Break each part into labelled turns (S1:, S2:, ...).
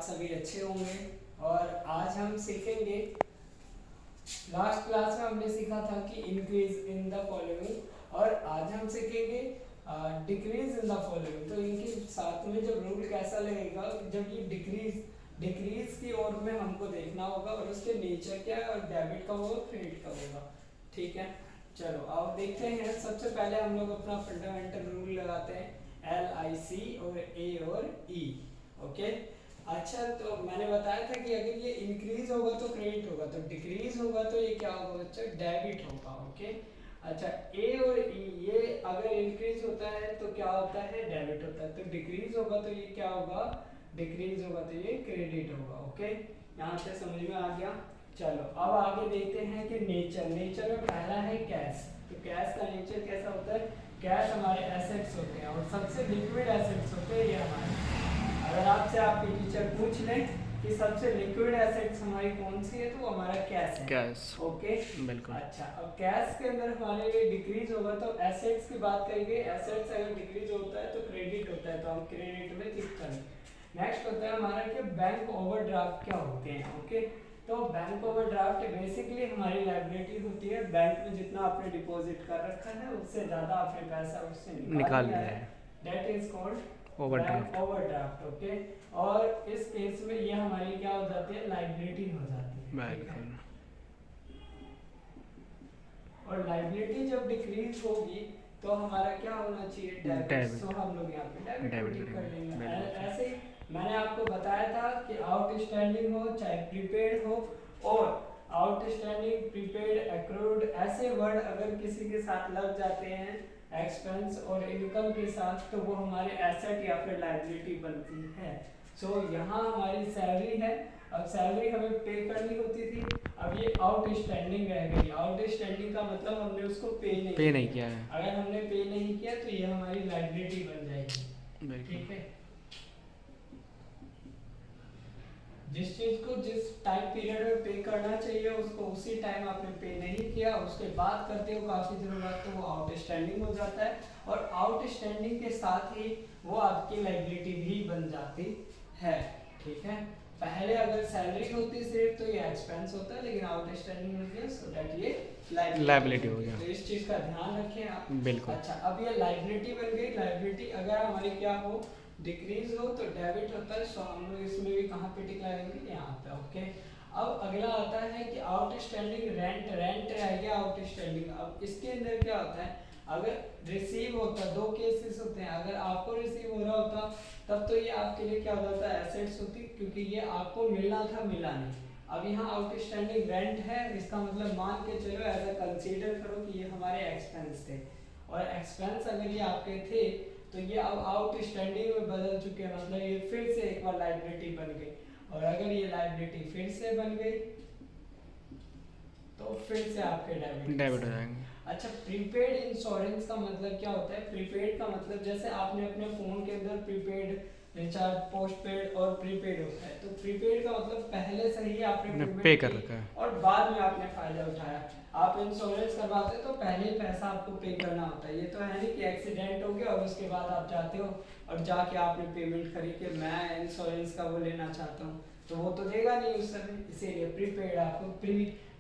S1: सभी अच्छे होंगे। और आज हम सीखेंगे, लास्ट क्लास में हमने सीखा था कि इंक्रीज इन द फॉलोइंग, और आज हम सीखेंगे डिक्रीज इन द फॉलोइंग। तो इनके साथ में जब रूल कैसा लगेगा, जब ये डिक्रीज डिक्रीज की ओर में हमको देखना होगा और उसके नेचर क्या है, और डेबिट का होगा क्रेडिट का होगा। ठीक है, चलो अब देखते हैं। सबसे पहले हम लोग अपना फंडामेंटल रूल लगाते हैं, LIC और A और E। ओके, अच्छा तो मैंने बताया था कि अगर ये इंक्रीज होगा तो क्रेडिट होगा, तो डिक्रीज होगा तो ये क्या होगा बच्चा, डेबिट होगा। ओके, अच्छा ए और ई ये अगर इंक्रीज होता है तो क्या होता है, डेबिट होता है। तो डिक्रीज होगा तो ये क्या होगा, डिक्रीज होगा तो ये क्रेडिट होगा। ओके, यहाँ से समझ में आ गया। चलो अब आगे देखते हैं कि नेचर में पहला है कैश। तो कैश का नेचर कैसा होता है, कैश हमारे एसेट्स होते हैं और सबसे लिक्विड एसेट्स होते हैं ये हमारे। अगर आपसे आपके टीचर पूछ लें कि सबसे लिक्विड एसेट्स हमारी कौन सी है, तो वो हमारा कैश है।
S2: कैश,
S1: ओके,
S2: बिल्कुल।
S1: अच्छा अब कैश के अंदर हमारे लिए डिक्रीज होगा तो एसेट्स की बात करेंगे। एसेट्स अगर डिक्रीज होता है तो क्रेडिट होता है, तो हम क्रेडिट में टिक करेंगे। नेक्स्ट होता है हमारा कि बैंक ओवरड्राफ्ट क्या होते हैं। ओके, तो बैंक ओवरड्राफ्ट बेसिकली हमारी लायबिलिटी होती है। बैंक में जितना आपने डिपॉजिट कर रखा है उससे ज़्यादा आपने पैसा उससे निकाल लिया है, that is called bank overdraft. Okay, और इस केस में ये हमारी क्या हो जाती है, लायबिलिटी हो जाती है। ठीक है, और लायबिलिटी जब डिक्रीज होगी तो हमारा क्या होना चाहिए, डेबिट। तो हम लोग यहाँ पे डेबिट कर लेंगे। ऐसे ही मैंने आपको बताया था कि आउटस्टैंडिंग हो चाहे प्रीपेड हो, और आउटस्टैंडिंग, प्रीपेड, एक्रूड ऐसे वर्ड अगर किसी के साथ लग जाते हैं एक्सपेंस और इनकम के साथ, तो वो हमारे एसेट या फिर लायबिलिटी बनती है। सो यहाँ हमारी सैलरी है, अब सैलरी हमें पे करनी होती थी, अब ये आउटस्टैंडिंग रह गई। आउटस्टैंडिंग का मतलब हमने उसको पे नहीं किया है। अगर हमने पे नहीं किया तो ये हमारी लायबिलिटी बन जाएगी। ठीक है, जिस चीज को जिस टाइम पीरियड में पे करना चाहिए उसको उसी टाइम आपने पे नहीं किया, उसके बाद करते हो काफी दिनों बाद, तो वो आउटस्टैंडिंग हो जाता है। और आउटस्टैंडिंग के साथ ही वो आपकी लायबिलिटी भी बन जाती है। ठीक है, पहले अगर सैलरी होती सिर्फ तो ये एक्सपेंस होता है, लेकिन आउटस्टैंडिंग हो गया सो दैट ये लायबिलिटी हो गया। तो इस चीज का ध्यान रखें आप। बिल्कुल। अच्छा अब ये लायबिलिटी बन गई। लायबिलिटी अगर हमारी क्या हो, डिक्रीज हो तो डेबिट होता है, सो हम लोग इसमें भी कहाँ पे टिक लगाएंगे, यहाँ पे। ओके, अब अगला आता है कि आउटस्टैंडिंग रेंट। रेंट रह गया आउटस्टैंडिंग। अब इसके अंदर क्या होता है, अगर रिसीव होता, दो केसेस होते हैं। अगर आपको रिसीव हो रहा होता तब तो ये आपके लिए क्या हो जाता है, एसेट्स होती, क्योंकि ये आपको मिलना था, मिला नहीं। अब यहाँ आउटस्टैंडिंग रेंट है, इसका मतलब मान के चलो, एज अ कंसीडर करो कि ये हमारे एक्सपेंस थे, और एक्सपेंस अगर ये आपके थे तो ये अब आउटस्टैंडिंग में बदल चुके हैं, मतलब ये फिर से एक बार लायबिलिटी बन गई। और अगर ये लायबिलिटी फिर से बन गई तो फिर से आपके डेबिट हो जाएंगे। अच्छा, प्रीपेड इंश्योरेंस का मतलब क्या होता है, प्रीपेड का मतलब जैसे आपने अपने फोन के अंदर प्रीपेड रिचार्ज, पोस्टपेड और प्रीपेड होता है। तो प्रीपेड का मतलब पहले से ही आपने पे कर रखा है और बाद में आपने फायदा उठाया। आप इंश्योरेंस करवाते हो तो पहले ही पैसा आपको पे करना होता है। ये तो है नहीं कि एक्सीडेंट हो गया और उसके बाद आप जाते हो और जाके आपने पेमेंट करी कि मैं इंश्योरेंस का वो लेना चाहता हूँ, तो वो तो देगा नहीं उस समय। इसीलिए प्रीपेड आपको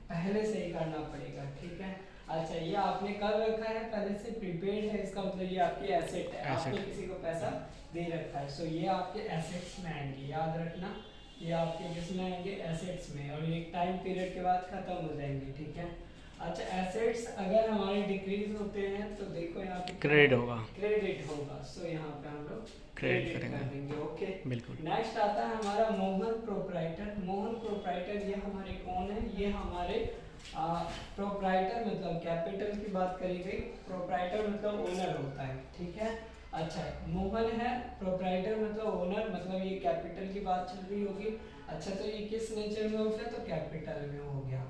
S1: पहले से ही करना पड़ेगा। ठीक है, अच्छा ये आपने कर रखा है पहले से, प्रीपेड है, इसका मतलब ये आपकी एसेट है, आपने किसी को पैसा दे रखा है। सो ये आपके एसेट्स में आएंगे, याद रखना ये आपके किस में आएंगे, एसेट्स में, और एक टाइम पीरियड के बाद खत्म हो जाएंगे। ठीक है, अच्छा एसेट्स अगर हमारे डिक्रीज होते हैं तो देखो यहाँ पे क्रेडिट होगा, क्रेडिट होगा। सो यहाँ पे हम लोग क्रेडिट कर देंगे। ओके, बिल्कुल। नेक्स्ट आता है हमारा मोहन प्रोप्राइटर। मोहन प्रोप्राइटर ये हमारे कौन है, ये हमारे प्रोप्राइटर मतलब कैपिटल की बात करी गई, प्रोप्राइटर मतलब ओनर होता है। ठीक है, अच्छा मोहन है, प्रोप्राइटर मतलब ओनर, मतलब ये कैपिटल की बात चल रही होगी। अच्छा तो ये किस नेचर में हो गया, तो कैपिटल में हो गया।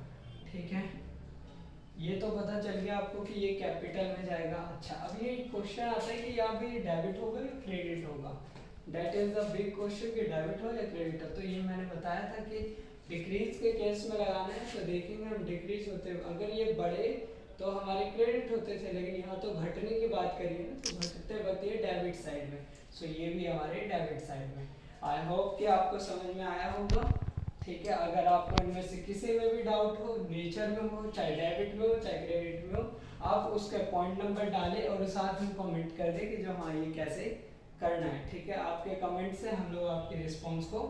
S1: ठीक है, ये तो पता चल गया आपको कि ये कैपिटल में जाएगा। अच्छा अब ये क्वेश्चन आता है कि यहाँ पे डेबिट होगा या क्रेडिट होगा, that is the big question कि डेबिट हो या क्रेडिट हो। तो ये मैंने बताया था कि डिक्रीज के केस में लगाना है, तो देखेंगे हम डिक्रीज होते हुए, अगर ये बढ़े तो हमारे क्रेडिट होते थे, लेकिन यहाँ तो घटने की बात करिए ना, तो घटते बढ़ती है डेबिट साइड में। सो ये भी हमारे डेबिट साइड में। आई होप कि आपको समझ में आया होगा। ठीक है, अगर आपको इनमें से किसी में भी डाउट हो, नेचर में हो, चाहे डेबिट में हो, चाहे क्रेडिट में हो, आप उसका पॉइंट नंबर डालें और साथ में कमेंट कर दें कि जो हाँ ये कैसे करना है। ठीक है, आपके कमेंट से हम लोग आपके रिस्पॉन्स को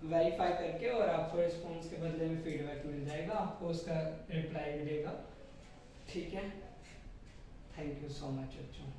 S1: वेरीफाई करके और आपको रिस्पॉन्स के बदले में फीडबैक मिल जाएगा, आपको उसका रिप्लाई मिलेगा। ठीक है, थैंक यू सो मच बच्चों।